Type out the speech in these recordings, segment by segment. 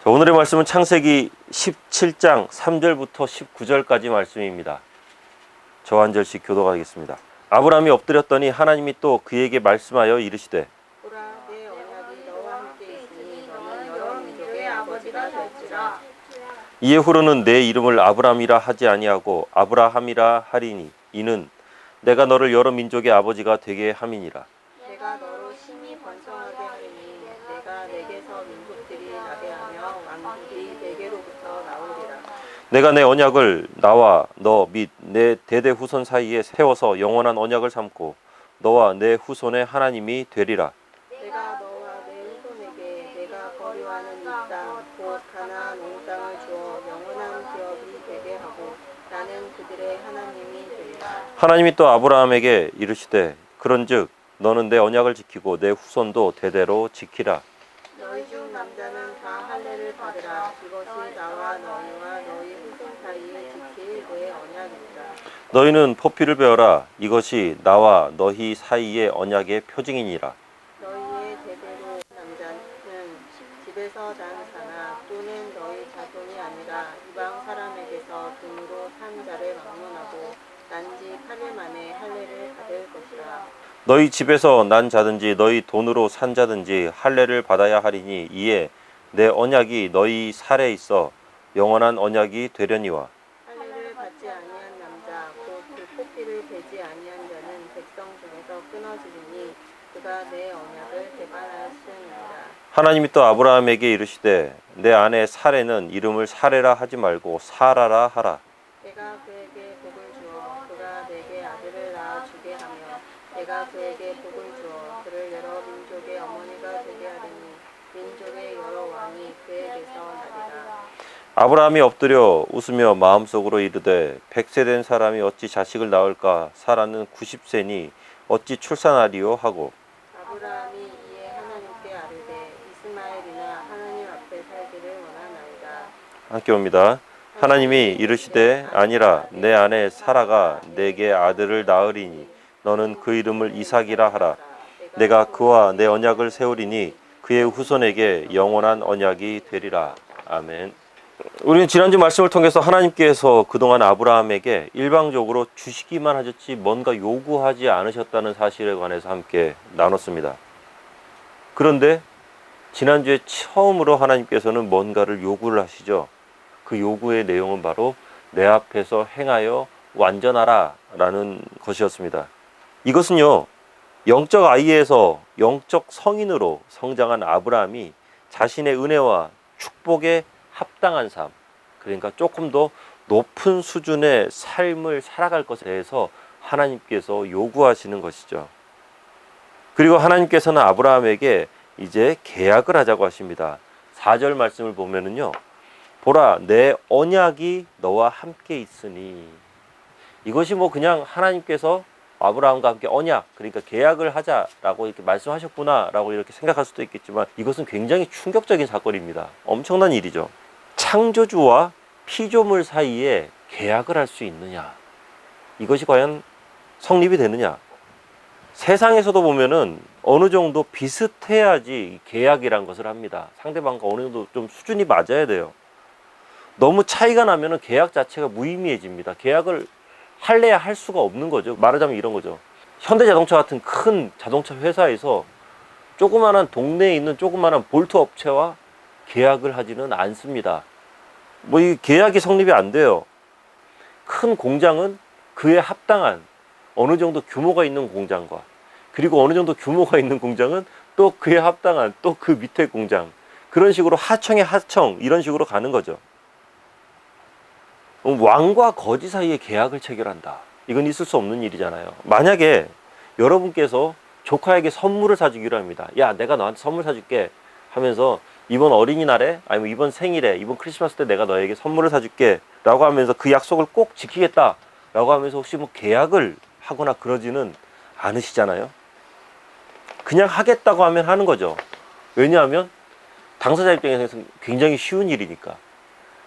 자, 오늘의 말씀은 창세기 17장 3절부터 19절까지 말씀입니다. 저 한 절씩 교독하겠습니다. 아브라함이 엎드렸더니 하나님이 또 그에게 말씀하여 이르시되 보라, 내 언약이 너와 함께 있으니 너는 여러 민족의 아버지가 될지라. 이에 후로는 내 이름을 아브라함이라 하지 아니하고 아브라함이라 하리니 이는 내가 너를 여러 민족의 아버지가 되게 함이니라. 내가 너로 심히 번성하게 하리니 내가 내게서 민족들이 나게 하며 왕국이 내게로부터 나오리라. 내가 내 언약을 나와 너 및 내 대대 후손 사이에 세워서 영원한 언약을 삼고 너와 내 후손의 하나님이 되리라. 내가 너와 내 후손에게 내가 거류하는 이 땅 곧 가나안 온 땅을 주어 영원한 기업이 되게 하고 나는 그들의 하나님이 되리라. 하나님이 또 아브라함에게 이르시되 그런즉 너는 내 언약을 지키고 내 후손도 대대로 지키라. 너희 중 남자는 다 할례를 받으라. 이것이 나와 너희와 너희 후손 사이에 지킬 내 언약이니라. 너희는 포피를 베어라. 이것이 나와 너희 사이의 언약의 표징이니라. 너희의 대대로 남자는 집에서 난 자나 또는 너희 자손이 아니라 이방 사람에게서 돈으로 산 자를 막론하고 난지 8일 만에 할례를 받을 것이라. 너희 집에서 난 자든지 너희 돈으로 산 자든지 할례를 받아야 하리니 이에 내 언약이 너희 살에 있어 영원한 언약이 되려니와. 할례를 받지 아니한 남자 곧 그 포피를 베지 아니한 자는 백성 중에서 끊어지리니 그가 내 언약을 배반하였음이니라. 하나님이 또 아브라함에게 이르시되 내 아내 사레는 이름을 사레라 하지 말고 사라라 하라. 내가 그에게 복을 주어 그가 내게 아들을 낳아 주게 하며 내가 그에게 복을 주어 그를 여러 민족의 어머니가 되게 하리니 민족의 여러 왕이 그에게서 나리라. 아브라함이 엎드려 웃으며 마음속으로 이르되 100세 된 사람이 어찌 자식을 낳을까? 사라는 90세니 어찌 출산하리요 하고. 아브라함이 이에 하나님께 아뢰되 이스마엘이나 하나님 앞에 살기를 원하나이다. 함께 옵니다. 하나님이 이르시되 아니라 내 아내 사라가 내게 아들을 낳으리니 너는 그 이름을 이삭이라 하라. 내가 그와 내 언약을 세우리니 그의 후손에게 영원한 언약이 되리라. 아멘. 우리는 지난주 말씀을 통해서 하나님께서 그동안 아브라함에게 일방적으로 주시기만 하셨지 뭔가 요구하지 않으셨다는 사실에 관해서 함께 나눴습니다. 그런데 지난주에 처음으로 하나님께서는 뭔가를 요구를 하시죠. 그 요구의 내용은 바로 내 앞에서 행하여 완전하라 라는 것이었습니다. 이것은요, 영적 아이에서 영적 성인으로 성장한 아브라함이 자신의 은혜와 축복에 합당한 삶, 그러니까 조금 더 높은 수준의 삶을 살아갈 것에 대해서 하나님께서 요구하시는 것이죠. 그리고 하나님께서는 아브라함에게 이제 계약을 하자고 하십니다. 4절 말씀을 보면은요, 보라, 내 언약이 너와 함께 있으니. 이것이 뭐 그냥 하나님께서 아브라함과 함께 언약, 그러니까 계약을 하자라고 이렇게 말씀하셨구나라고 이렇게 생각할 수도 있겠지만 이것은 굉장히 충격적인 사건입니다. 엄청난 일이죠. 창조주와 피조물 사이에 계약을 할 수 있느냐? 이것이 과연 성립이 되느냐? 세상에서도 보면은 어느 정도 비슷해야지 계약이란 것을 합니다. 상대방과 어느 정도 좀 수준이 맞아야 돼요. 너무 차이가 나면은 계약 자체가 무의미해집니다. 계약을 할래야 할 수가 없는 거죠. 말하자면 이런 거죠. 현대자동차 같은 큰 자동차 회사에서 조그마한 동네에 있는 조그마한 볼트 업체와 계약을 하지는 않습니다. 뭐 이 계약이 성립이 안 돼요. 큰 공장은 그에 합당한 어느 정도 규모가 있는 공장과 그리고 어느 정도 규모가 있는 공장은 또 그에 합당한 또 그 밑에 공장, 그런 식으로 하청에 하청, 이런 식으로 가는 거죠. 왕과 거지 사이에 계약을 체결한다. 이건 있을 수 없는 일이잖아요. 만약에 여러분께서 조카에게 선물을 사주기로 합니다. 야, 내가 너한테 선물 사줄게 하면서 이번 어린이날에 아니면 이번 생일에 이번 크리스마스 때 내가 너에게 선물을 사줄게 라고 하면서 그 약속을 꼭 지키겠다 라고 하면서 혹시 뭐 계약을 하거나 그러지는 않으시잖아요. 그냥 하겠다고 하면 하는 거죠. 왜냐하면 당사자 입장에서는 굉장히 쉬운 일이니까.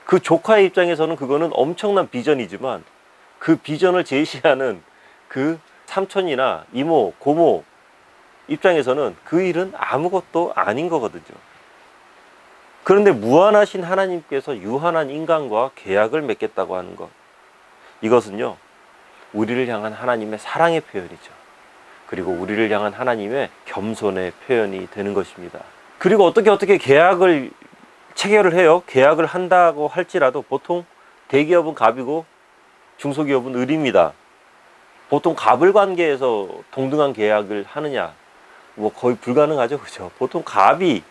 그 조카의 입장에서는 그거는 엄청난 비전이지만 그 비전을 제시하는 그 삼촌이나 이모, 고모 입장에서는 그 일은 아무것도 아닌 거거든요. 그런데 무한하신 하나님께서 유한한 인간과 계약을 맺겠다고 하는 것, 이것은요, 우리를 향한 하나님의 사랑의 표현이죠. 그리고 우리를 향한 하나님의 겸손의 표현이 되는 것입니다. 그리고 어떻게 계약을 체결을 해요? 계약을 한다고 할지라도 보통 대기업은 갑이고 중소기업은 을입니다. 보통 갑을 관계에서 동등한 계약을 하느냐? 뭐 거의 불가능하죠. 그죠? 보통 갑이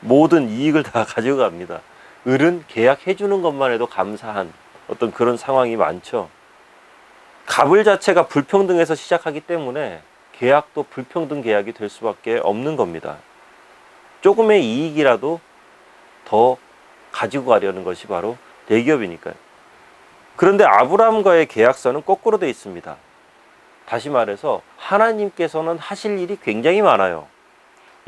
모든 이익을 다 가지고 갑니다. 을은 계약해 주는 것만 해도 감사한 어떤 그런 상황이 많죠. 갑을 자체가 불평등해서 시작하기 때문에 계약도 불평등 계약이 될 수밖에 없는 겁니다. 조금의 이익이라도 더 가지고 가려는 것이 바로 대기업이니까요. 그런데 아브라함과의 계약서는 거꾸로 되어 있습니다. 다시 말해서 하나님께서는 하실 일이 굉장히 많아요.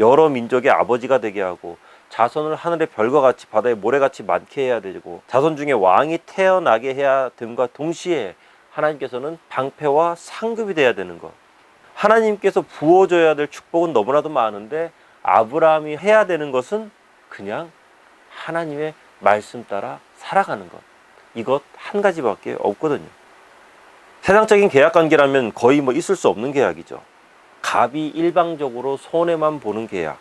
여러 민족의 아버지가 되게 하고, 자손을 하늘의 별과 같이 바다의 모래같이 많게 해야 되고, 자손 중에 왕이 태어나게 해야 됨과 동시에 하나님께서는 방패와 상급이 돼야 되는 것. 하나님께서 부어줘야 될 축복은 너무나도 많은데 아브라함이 해야 되는 것은 그냥 하나님의 말씀 따라 살아가는 것. 이것 한 가지밖에 없거든요. 세상적인 계약 관계라면 거의 있을 수 없는 계약이죠. 갑이 일방적으로 손해만 보는 계약.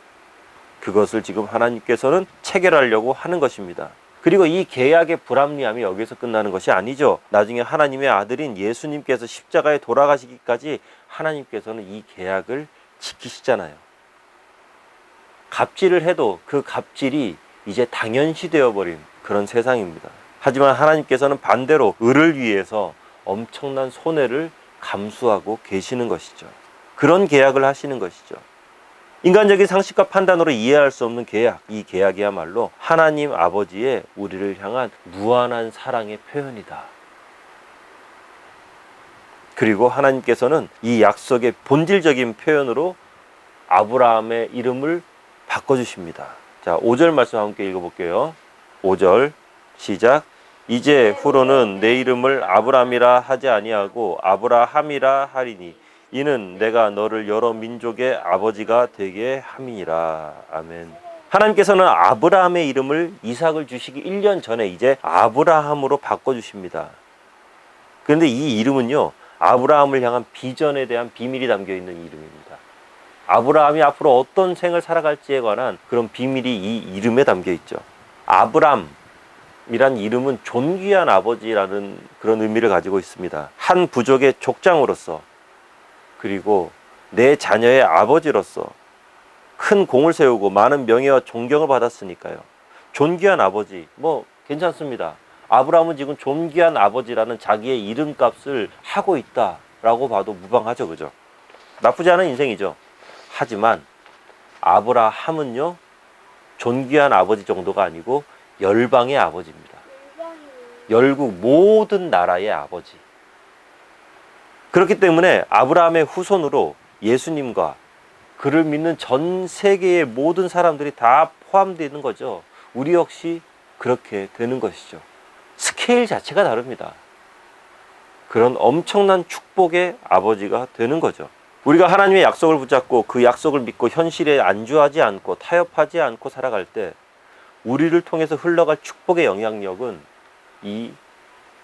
그것을 지금 하나님께서는 체결하려고 하는 것입니다. 그리고 이 계약의 불합리함이 여기서 끝나는 것이 아니죠. 나중에 하나님의 아들인 예수님께서 십자가에 돌아가시기까지 하나님께서는 이 계약을 지키시잖아요. 갑질을 해도 그 갑질이 이제 당연시 되어버린 그런 세상입니다. 하지만 하나님께서는 반대로 을을 위해서 엄청난 손해를 감수하고 계시는 것이죠. 그런 계약을 하시는 것이죠. 인간적인 상식과 판단으로 이해할 수 없는 계약, 이 계약이야말로 하나님 아버지의 우리를 향한 무한한 사랑의 표현이다. 그리고 하나님께서는 이 약속의 본질적인 표현으로 아브라함의 이름을 바꿔주십니다. 자, 5절 말씀 함께 읽어볼게요. 5절 시작. 이제 후로는 내 이름을 아브라함이라 하지 아니하고 아브라함이라 하리니 이는 내가 너를 여러 민족의 아버지가 되게 함이니라. 아멘. 하나님께서는 아브라함의 이름을 이삭을 주시기 1년 전에 이제 아브라함으로 바꿔주십니다. 그런데 이 이름은요, 아브라함을 향한 비전에 대한 비밀이 담겨 있는 이름입니다. 아브라함이 앞으로 어떤 생을 살아갈지에 관한 그런 비밀이 이 이름에 담겨 있죠. 아브람이란 이름은 존귀한 아버지라는 그런 의미를 가지고 있습니다. 한 부족의 족장으로서, 그리고 내 자녀의 아버지로서 큰 공을 세우고 많은 명예와 존경을 받았으니까요. 존귀한 아버지, 괜찮습니다. 아브라함은 지금 존귀한 아버지라는 자기의 이름값을 하고 있다라고 봐도 무방하죠. 그죠? 나쁘지 않은 인생이죠. 하지만 아브라함은요, 존귀한 아버지 정도가 아니고 열방의 아버지입니다. 열국 모든 나라의 아버지. 그렇기 때문에 아브라함의 후손으로 예수님과 그를 믿는 전 세계의 모든 사람들이 다 포함되는 거죠. 우리 역시 그렇게 되는 것이죠. 스케일 자체가 다릅니다. 그런 엄청난 축복의 아버지가 되는 거죠. 우리가 하나님의 약속을 붙잡고 그 약속을 믿고 현실에 안주하지 않고 타협하지 않고 살아갈 때 우리를 통해서 흘러갈 축복의 영향력은 이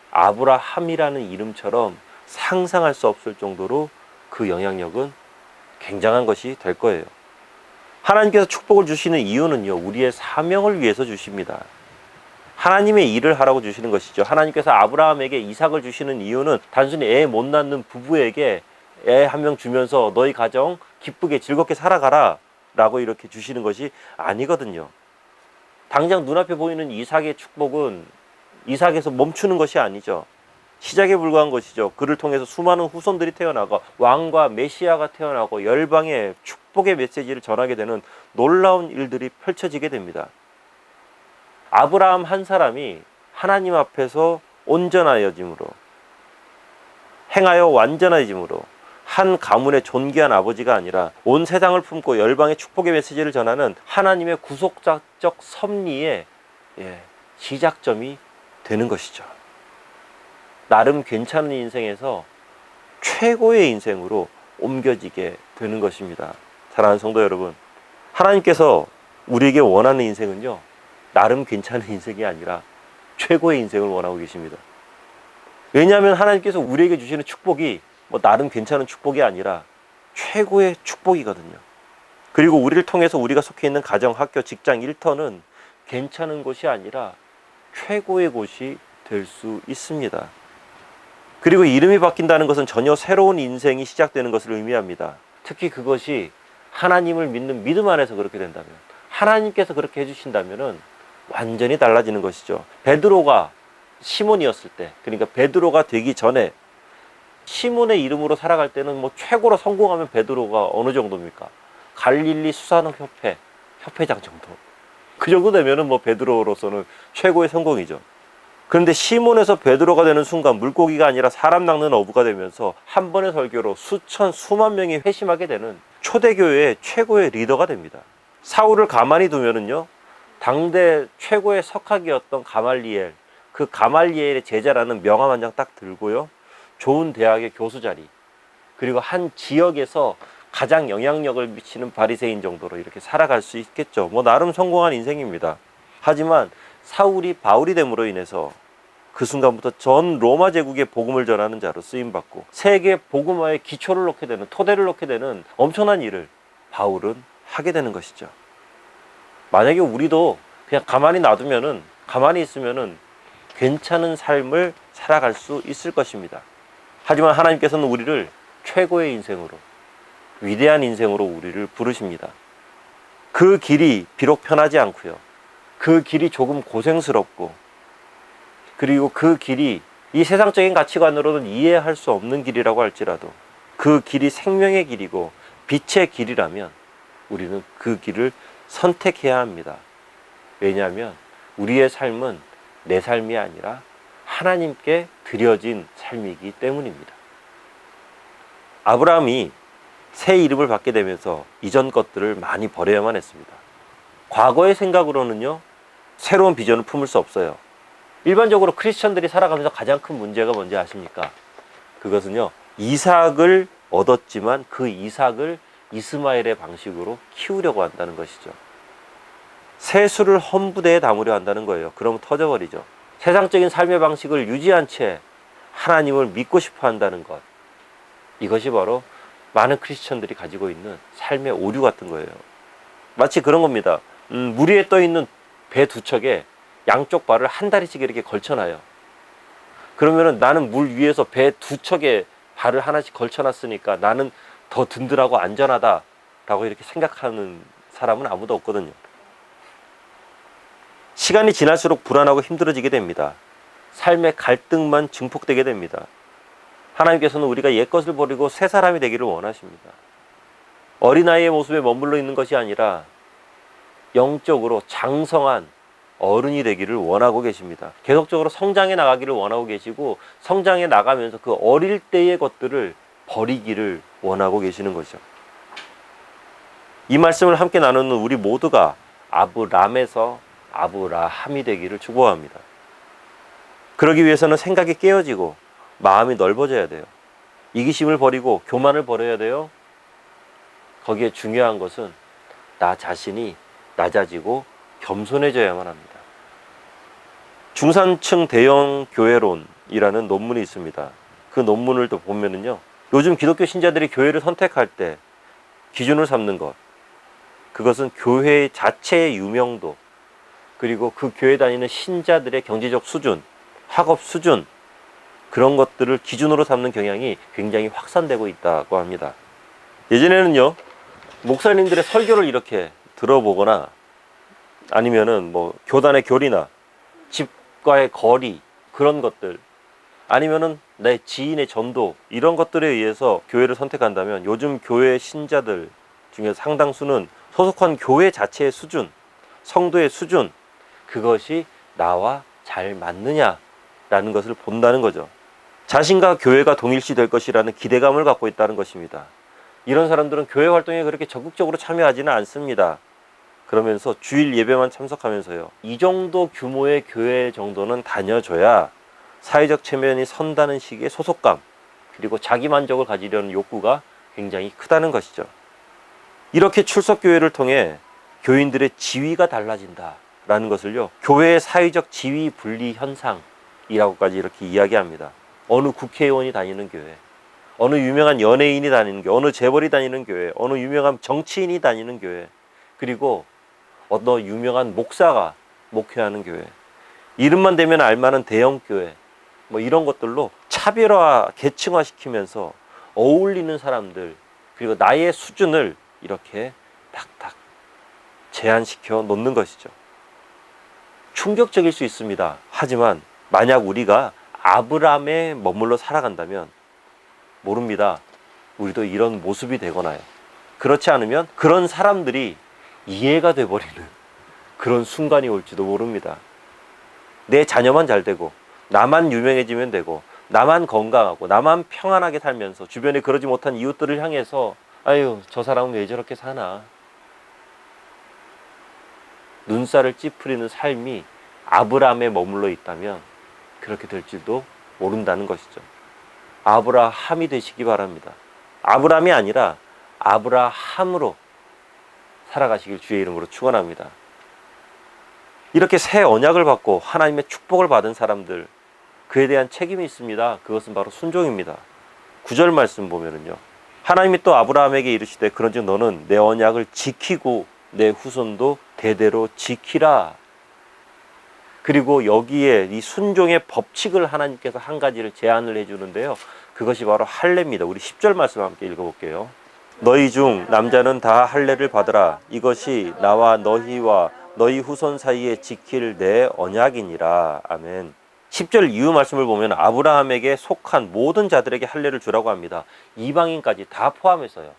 아브라함이라는 이름처럼 상상할 수 없을 정도로 그 영향력은 굉장한 것이 될 거예요. 하나님께서 축복을 주시는 이유는요, 우리의 사명을 위해서 주십니다. 하나님의 일을 하라고 주시는 것이죠. 하나님께서 아브라함에게 이삭을 주시는 이유는 단순히 애 못 낳는 부부에게 애 한 명 주면서 너희 가정 기쁘게 즐겁게 살아가라 라고 이렇게 주시는 것이 아니거든요. 당장 눈앞에 보이는 이삭의 축복은 이삭에서 멈추는 것이 아니죠. 시작에 불과한 것이죠. 그를 통해서 수많은 후손들이 태어나고 왕과 메시아가 태어나고 열방의 축복의 메시지를 전하게 되는 놀라운 일들이 펼쳐지게 됩니다. 아브라함 한 사람이 하나님 앞에서 온전하여짐으로, 행하여 완전해짐으로 한 가문의 존귀한 아버지가 아니라 온 세상을 품고 열방의 축복의 메시지를 전하는 하나님의 구속자적 섭리의 시작점이 되는 것이죠. 나름 괜찮은 인생에서 최고의 인생으로 옮겨지게 되는 것입니다. 사랑하는 성도 여러분, 하나님께서 우리에게 원하는 인생은요, 나름 괜찮은 인생이 아니라 최고의 인생을 원하고 계십니다. 왜냐하면 하나님께서 우리에게 주시는 축복이 뭐 나름 괜찮은 축복이 아니라 최고의 축복이거든요. 그리고 우리를 통해서 우리가 속해 있는 가정, 학교, 직장, 일터는 괜찮은 곳이 아니라 최고의 곳이 될 수 있습니다. 그리고 이름이 바뀐다는 것은 전혀 새로운 인생이 시작되는 것을 의미합니다. 특히 그것이 하나님을 믿는 믿음 안에서 그렇게 된다면, 하나님께서 그렇게 해주신다면 완전히 달라지는 것이죠. 베드로가 시몬이었을 때, 그러니까 베드로가 되기 전에 시몬의 이름으로 살아갈 때는 뭐 최고로 성공하면 베드로가 어느 정도입니까? 갈릴리 수산협회 협회장 정도. 그 정도 되면은 뭐 베드로로서는 최고의 성공이죠. 그런데 시몬에서 베드로가 되는 순간 물고기가 아니라 사람 낚는 어부가 되면서 한 번의 설교로 수만 명이 회심하게 되는 초대교회의 최고의 리더가 됩니다. 사울을 가만히 두면은요, 당대 최고의 석학이었던 가말리엘, 그 가말리엘의 제자라는 명함 한 장 딱 들고요, 좋은 대학의 교수 자리, 그리고 한 지역에서 가장 영향력을 미치는 바리새인 정도로 이렇게 살아갈 수 있겠죠. 뭐 나름 성공한 인생입니다. 하지만 사울이 바울이 됨으로 인해서 그 순간부터 전 로마 제국의 복음을 전하는 자로 쓰임받고 세계 복음화의 기초를 놓게 되는, 토대를 놓게 되는 엄청난 일을 바울은 하게 되는 것이죠. 만약에 우리도 그냥 가만히 있으면은 괜찮은 삶을 살아갈 수 있을 것입니다. 하지만 하나님께서는 우리를 최고의 인생으로, 위대한 인생으로 우리를 부르십니다. 그 길이 비록 편하지 않고요, 그 길이 조금 고생스럽고, 그리고 그 길이 이 세상적인 가치관으로는 이해할 수 없는 길이라고 할지라도 그 길이 생명의 길이고 빛의 길이라면 우리는 그 길을 선택해야 합니다. 왜냐하면 우리의 삶은 내 삶이 아니라 하나님께 드려진 삶이기 때문입니다. 아브라함이 새 이름을 받게 되면서 이전 것들을 많이 버려야만 했습니다. 과거의 생각으로는요, 새로운 비전을 품을 수 없어요. 일반적으로 크리스천들이 살아가면서 가장 큰 문제가 뭔지 아십니까? 그것은요, 이삭을 얻었지만 그 이삭을 이스마엘의 방식으로 키우려고 한다는 것이죠. 세수를 헌부대에 담으려 한다는 거예요. 그러면 터져버리죠. 세상적인 삶의 방식을 유지한 채 하나님을 믿고 싶어 한다는 것, 이것이 바로 많은 크리스천들이 가지고 있는 삶의 오류 같은 거예요. 마치 그런 겁니다. 물 위에 떠 있는 배 두 척에 양쪽 발을 한 다리씩 이렇게 걸쳐놔요. 그러면은 나는 물 위에서 배 두 척에 발을 하나씩 걸쳐놨으니까 나는 더 든든하고 안전하다라고 이렇게 생각하는 사람은 아무도 없거든요. 시간이 지날수록 불안하고 힘들어지게 됩니다. 삶의 갈등만 증폭되게 됩니다. 하나님께서는 우리가 옛것을 버리고 새 사람이 되기를 원하십니다. 어린아이의 모습에 머물러 있는 것이 아니라 영적으로 장성한 어른이 되기를 원하고 계십니다. 계속적으로 성장해 나가기를 원하고 계시고, 성장해 나가면서 그 어릴 때의 것들을 버리기를 원하고 계시는 거죠. 이 말씀을 함께 나누는 우리 모두가 아브람에서 아브라함이 되기를 축복합니다. 그러기 위해서는 생각이 깨어지고 마음이 넓어져야 돼요. 이기심을 버리고 교만을 버려야 돼요. 거기에 중요한 것은 나 자신이 낮아지고 겸손해져야만 합니다. 중산층 대형 교회론이라는 논문이 있습니다. 그 논문을 또 보면은요, 요즘 기독교 신자들이 교회를 선택할 때 기준을 삼는 것, 그것은 교회 자체의 유명도, 그리고 그 교회 다니는 신자들의 경제적 수준, 학업 수준, 그런 것들을 기준으로 삼는 경향이 굉장히 확산되고 있다고 합니다. 예전에는요, 목사님들의 설교를 이렇게 들어보거나 아니면은 뭐 교단의 교리나 집과의 거리, 그런 것들, 아니면은 내 지인의 전도, 이런 것들에 의해서 교회를 선택한다면 요즘 교회 신자들 중에 상당수는 소속한 교회 자체의 수준, 성도의 수준, 그것이 나와 잘 맞느냐라는 것을 본다는 거죠. 자신과 교회가 동일시될 것이라는 기대감을 갖고 있다는 것입니다. 이런 사람들은 교회 활동에 그렇게 적극적으로 참여하지는 않습니다. 그러면서 주일 예배만 참석하면서요, 이 정도 규모의 교회 정도는 다녀줘야 사회적 체면이 선다는 식의 소속감, 그리고 자기 만족을 가지려는 욕구가 굉장히 크다는 것이죠. 이렇게 출석교회를 통해 교인들의 지위가 달라진다, 라는 것을요, 교회의 사회적 지위 분리 현상이라고까지 이렇게 이야기합니다. 어느 국회의원이 다니는 교회, 어느 유명한 연예인이 다니는 교회, 어느 재벌이 다니는 교회, 어느 유명한 정치인이 다니는 교회, 그리고 어느 유명한 목사가 목회하는 교회, 이름만 대면 알만한 대형 교회, 뭐 이런 것들로 차별화, 계층화 시키면서 어울리는 사람들, 그리고 나의 수준을 이렇게 탁탁 제한시켜 놓는 것이죠. 충격적일 수 있습니다. 하지만 만약 우리가 아브라함에 머물러 살아간다면 모릅니다. 우리도 이런 모습이 되거나요. 그렇지 않으면 그런 사람들이 이해가 돼버리는 그런 순간이 올지도 모릅니다. 내 자녀만 잘 되고, 나만 유명해지면 되고, 나만 건강하고, 나만 평안하게 살면서 주변에 그러지 못한 이웃들을 향해서 아유, 저 사람은 왜 저렇게 사나, 눈살을 찌푸리는 삶이 아브라함에 머물러 있다면 그렇게 될지도 모른다는 것이죠. 아브라함이 되시기 바랍니다. 아브라함이 아니라 아브라함으로 살아가시길 주의 이름으로 축원합니다. 이렇게 새 언약을 받고 하나님의 축복을 받은 사람들, 그에 대한 책임이 있습니다. 그것은 바로 순종입니다. 9절 말씀 보면은요, 하나님이 또 아브라함에게 이르시되 그런즉 너는 내 언약을 지키고 내 후손도 대대로 지키라. 그리고 여기에 이 순종의 법칙을 하나님께서 한 가지를 제안을 해주는데요, 그것이 바로 할례입니다. 우리 10절 말씀 함께 읽어볼게요. 너희 중 남자는 다 할례를 받으라. 이것이 나와 너희와 너희 후손 사이에 지킬 내 언약이니라. 아멘. 10절 이후 말씀을 보면 아브라함에게 속한 모든 자들에게 할례를 주라고 합니다. 이방인까지 다 포함해서요.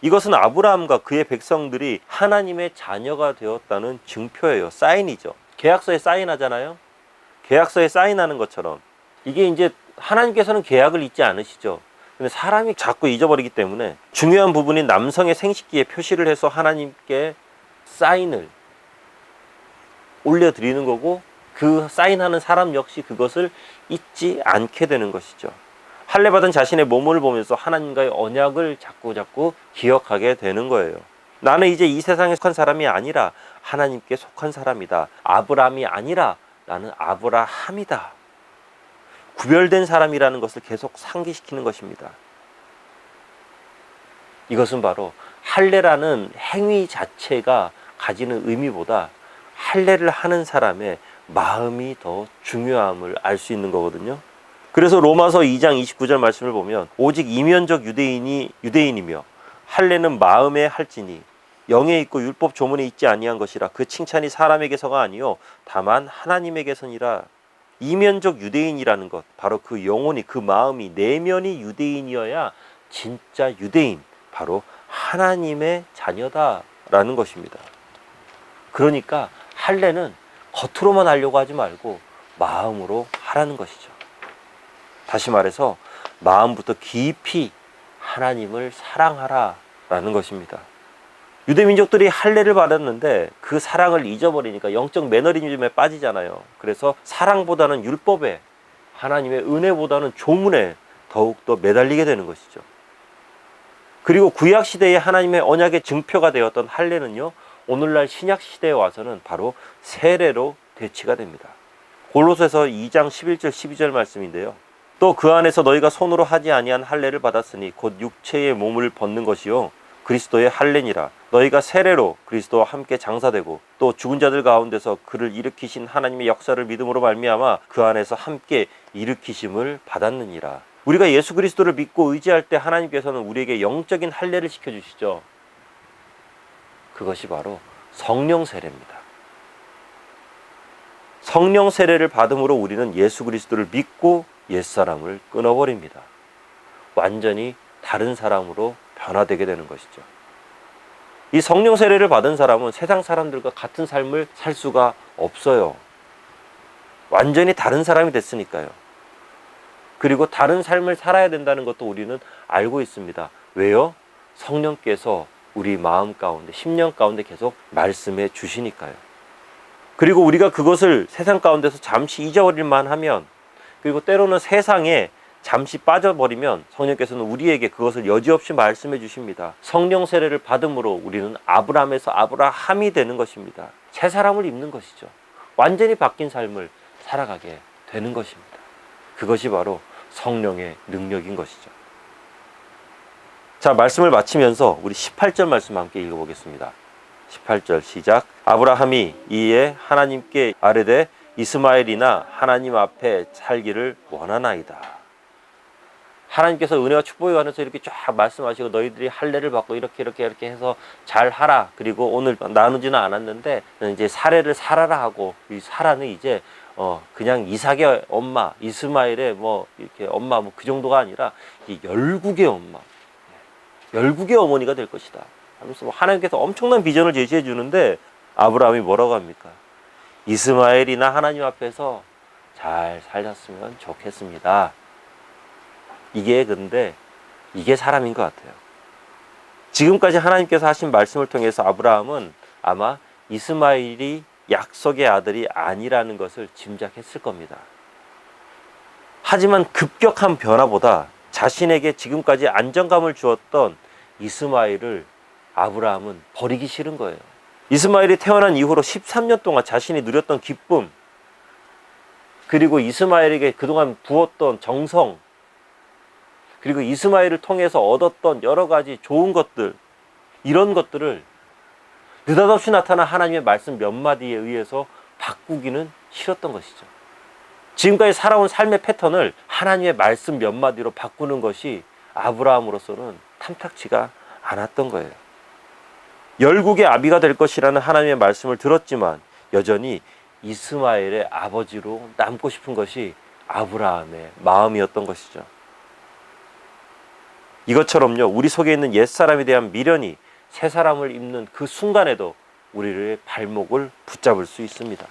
이것은 아브라함과 그의 백성들이 하나님의 자녀가 되었다는 증표예요. 사인이죠. 계약서에 사인하잖아요. 계약서에 사인하는 것처럼 이게 이제 하나님께서는 계약을 잊지 않으시죠. 근데 사람이 자꾸 잊어버리기 때문에 중요한 부분인 남성의 생식기에 표시를 해서 하나님께 사인을 올려드리는 거고, 그 사인하는 사람 역시 그것을 잊지 않게 되는 것이죠. 할례 받은 자신의 몸을 보면서 하나님과의 언약을 자꾸 기억하게 되는 거예요. 나는 이제 이 세상에 속한 사람이 아니라 하나님께 속한 사람이다. 아브라함이 아니라 나는 아브라함이다. 구별된 사람이라는 것을 계속 상기시키는 것입니다. 이것은 바로 할례라는 행위 자체가 가지는 의미보다 할례를 하는 사람의 마음이 더 중요함을 알 수 있는 거거든요. 그래서 로마서 2장 29절 말씀을 보면 오직 이면적 유대인이 유대인이며 할례는 마음에 할지니 영에 있고 율법 조문에 있지 아니한 것이라. 그 칭찬이 사람에게서가 아니요 다만 하나님에게서니라. 이면적 유대인이라는 것, 바로 그 영혼이, 그 마음이, 내면이 유대인이어야 진짜 유대인, 바로 하나님의 자녀다라는 것입니다. 그러니까 할례는 겉으로만 하려고 하지 말고 마음으로 하라는 것이죠. 다시 말해서 마음부터 깊이 하나님을 사랑하라라는 것입니다. 유대민족들이 할례를 받았는데 그 사랑을 잊어버리니까 영적 매너리즘에 빠지잖아요. 그래서 사랑보다는 율법에, 하나님의 은혜보다는 조문에 더욱더 매달리게 되는 것이죠. 그리고 구약시대에 하나님의 언약의 증표가 되었던 할례는요, 오늘날 신약시대에 와서는 바로 세례로 대치가 됩니다. 골로새서 2장 11절 12절 말씀인데요, 또 그 안에서 너희가 손으로 하지 아니한 할례를 받았으니 곧 육체의 몸을 벗는 것이요 그리스도의 할례니라. 너희가 세례로 그리스도와 함께 장사되고 또 죽은 자들 가운데서 그를 일으키신 하나님의 역사를 믿음으로 말미암아 그 안에서 함께 일으키심을 받았느니라. 우리가 예수 그리스도를 믿고 의지할 때 하나님께서는 우리에게 영적인 할례를 시켜주시죠. 그것이 바로 성령 세례입니다. 성령 세례를 받음으로 우리는 예수 그리스도를 믿고 옛사람을 끊어버립니다. 완전히 다른 사람으로 변화되게 되는 것이죠. 이 성령 세례를 받은 사람은 세상 사람들과 같은 삶을 살 수가 없어요. 완전히 다른 사람이 됐으니까요. 그리고 다른 삶을 살아야 된다는 것도 우리는 알고 있습니다. 왜요? 성령께서 우리 마음 가운데, 심령 가운데 계속 말씀해 주시니까요. 그리고 우리가 그것을 세상 가운데서 잠시 잊어버릴만 하면, 그리고 때로는 세상에 잠시 빠져버리면 성령께서는 우리에게 그것을 여지없이 말씀해 주십니다. 성령 세례를 받음으로 우리는 아브라함에서 아브라함이 되는 것입니다. 새 사람을 입는 것이죠. 완전히 바뀐 삶을 살아가게 되는 것입니다. 그것이 바로 성령의 능력인 것이죠. 자, 말씀을 마치면서 우리 18절 말씀 함께 읽어보겠습니다. 18절 시작. 아브라함이 이에 하나님께 아뢰되 이스마엘이나 하나님 앞에 살기를 원하나이다. 하나님께서 은혜와 축복에 관해서 이렇게 쫙 말씀하시고 너희들이 할례를 받고 이렇게 해서 잘 하라. 그리고 오늘 나누지는 않았는데 이제 사례를 살아라 하고, 이 사라는 이제 그냥 이삭의 엄마, 이스마엘의 뭐 이렇게 엄마 뭐 그 정도가 아니라 이 열국의 엄마, 열국의 어머니가 될 것이다 하면서 하나님께서 엄청난 비전을 제시해 주는데, 아브라함이 뭐라고 합니까? 이스마엘이나 하나님 앞에서 잘 살았으면 좋겠습니다. 근데 이게 사람인 것 같아요. 지금까지 하나님께서 하신 말씀을 통해서 아브라함은 아마 이스마엘이 약속의 아들이 아니라는 것을 짐작했을 겁니다. 하지만 급격한 변화보다 자신에게 지금까지 안정감을 주었던 이스마엘을 아브라함은 버리기 싫은 거예요. 이스마엘이 태어난 이후로 13년 동안 자신이 누렸던 기쁨, 그리고 이스마엘에게 그동안 부었던 정성, 그리고 이스마엘을 통해서 얻었던 여러 가지 좋은 것들, 이런 것들을 느닷없이 나타난 하나님의 말씀 몇 마디에 의해서 바꾸기는 싫었던 것이죠. 지금까지 살아온 삶의 패턴을 하나님의 말씀 몇 마디로 바꾸는 것이 아브라함으로서는 탐탁치가 않았던 거예요. 열국의 아비가 될 것이라는 하나님의 말씀을 들었지만 여전히 이스마엘의 아버지로 남고 싶은 것이 아브라함의 마음이었던 것이죠. 이것처럼요, 우리 속에 있는 옛사람에 대한 미련이 새 사람을 입는 그 순간에도 우리의 발목을 붙잡을 수 있습니다.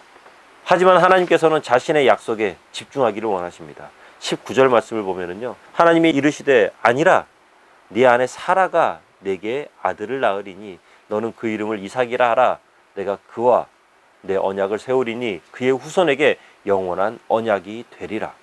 하지만 하나님께서는 자신의 약속에 집중하기를 원하십니다. 19절 말씀을 보면은요, 하나님이 이르시되 아니라 네 안에 사라가 내게 아들을 낳으리니 너는 그 이름을 이삭이라 하라. 내가 그와 내 언약을 세우리니 그의 후손에게 영원한 언약이 되리라.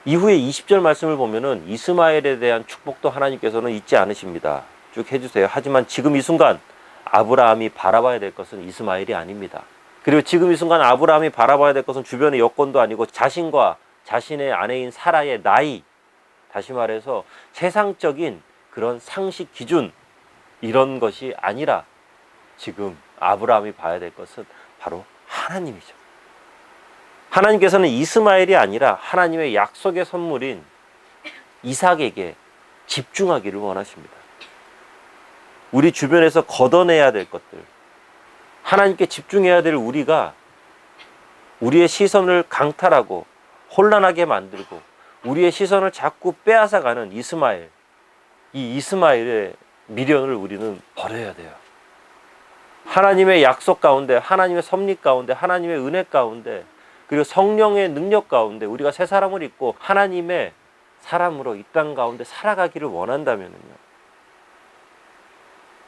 이후에 20절 말씀을 보면은 이스마엘에 대한 축복도 하나님께서는 잊지 않으십니다. 쭉 해주세요. 하지만 지금 이 순간 아브라함이 바라봐야 될 것은 이스마엘이 아닙니다. 그리고 지금 이 순간 아브라함이 바라봐야 될 것은 주변의 여건도 아니고 자신과 자신의 아내인 사라의 나이, 다시 말해서 세상적인 그런 상식 기준, 이런 것이 아니라 지금 아브라함이 봐야 될 것은 바로 하나님이죠. 하나님께서는 이스마엘이 아니라 하나님의 약속의 선물인 이삭에게 집중하기를 원하십니다. 우리 주변에서 걷어내야 될 것들, 하나님께 집중해야 될 우리가 우리의 시선을 강탈하고 혼란하게 만들고 우리의 시선을 자꾸 빼앗아가는 이스마엘, 이 이스마엘의 미련을 우리는 버려야 돼요. 하나님의 약속 가운데, 하나님의 섭리 가운데, 하나님의 은혜 가운데, 그리고 성령의 능력 가운데 우리가 새 사람을 입고 하나님의 사람으로 이 땅 가운데 살아가기를 원한다면요,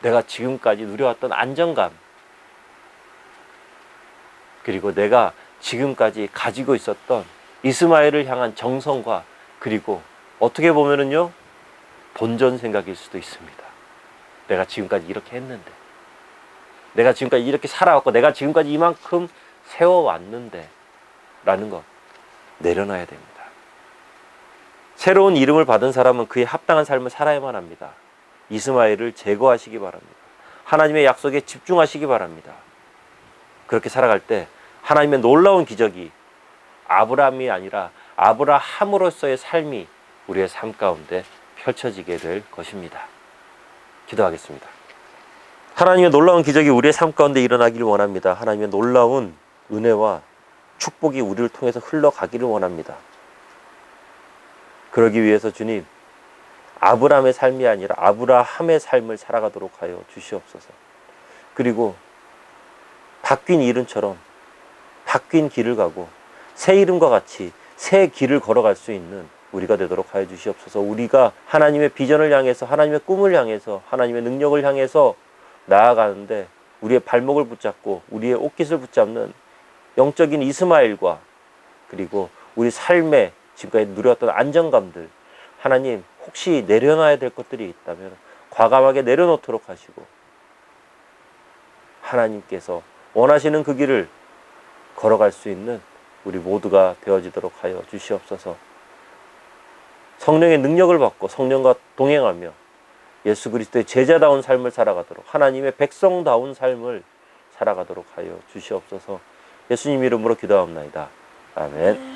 내가 지금까지 누려왔던 안정감, 그리고 내가 지금까지 가지고 있었던 이스마엘을 향한 정성과, 그리고 어떻게 보면은요, 본전 생각일 수도 있습니다. 내가 지금까지 이렇게 했는데, 내가 지금까지 이렇게 살아왔고, 내가 지금까지 이만큼 세워왔는데 라는 것 내려놔야 됩니다. 새로운 이름을 받은 사람은 그에 합당한 삶을 살아야만 합니다. 이스마엘을 제거하시기 바랍니다. 하나님의 약속에 집중하시기 바랍니다. 그렇게 살아갈 때 하나님의 놀라운 기적이 아브라함이 아니라 아브라함으로서의 삶이 우리의 삶 가운데 펼쳐지게 될 것입니다. 기도하겠습니다. 하나님의 놀라운 기적이 우리의 삶 가운데 일어나기를 원합니다. 하나님의 놀라운 은혜와 축복이 우리를 통해서 흘러가기를 원합니다. 그러기 위해서 주님, 아브라함의 삶이 아니라 아브라함의 삶을 살아가도록 하여 주시옵소서. 그리고 바뀐 이름처럼 바뀐 길을 가고 새 이름과 같이 새 길을 걸어갈 수 있는 우리가 되도록 하여 주시옵소서. 우리가 하나님의 비전을 향해서, 하나님의 꿈을 향해서, 하나님의 능력을 향해서 나아가는데 우리의 발목을 붙잡고 우리의 옷깃을 붙잡는 영적인 이스마엘과, 그리고 우리 삶에 지금까지 누렸던 안정감들, 하나님 혹시 내려놔야 될 것들이 있다면 과감하게 내려놓도록 하시고, 하나님께서 원하시는 그 길을 걸어갈 수 있는 우리 모두가 되어지도록 하여 주시옵소서. 성령의 능력을 받고 성령과 동행하며 예수 그리스도의 제자다운 삶을 살아가도록, 하나님의 백성다운 삶을 살아가도록 하여 주시옵소서. 예수님 이름으로 기도하옵나이다. 아멘.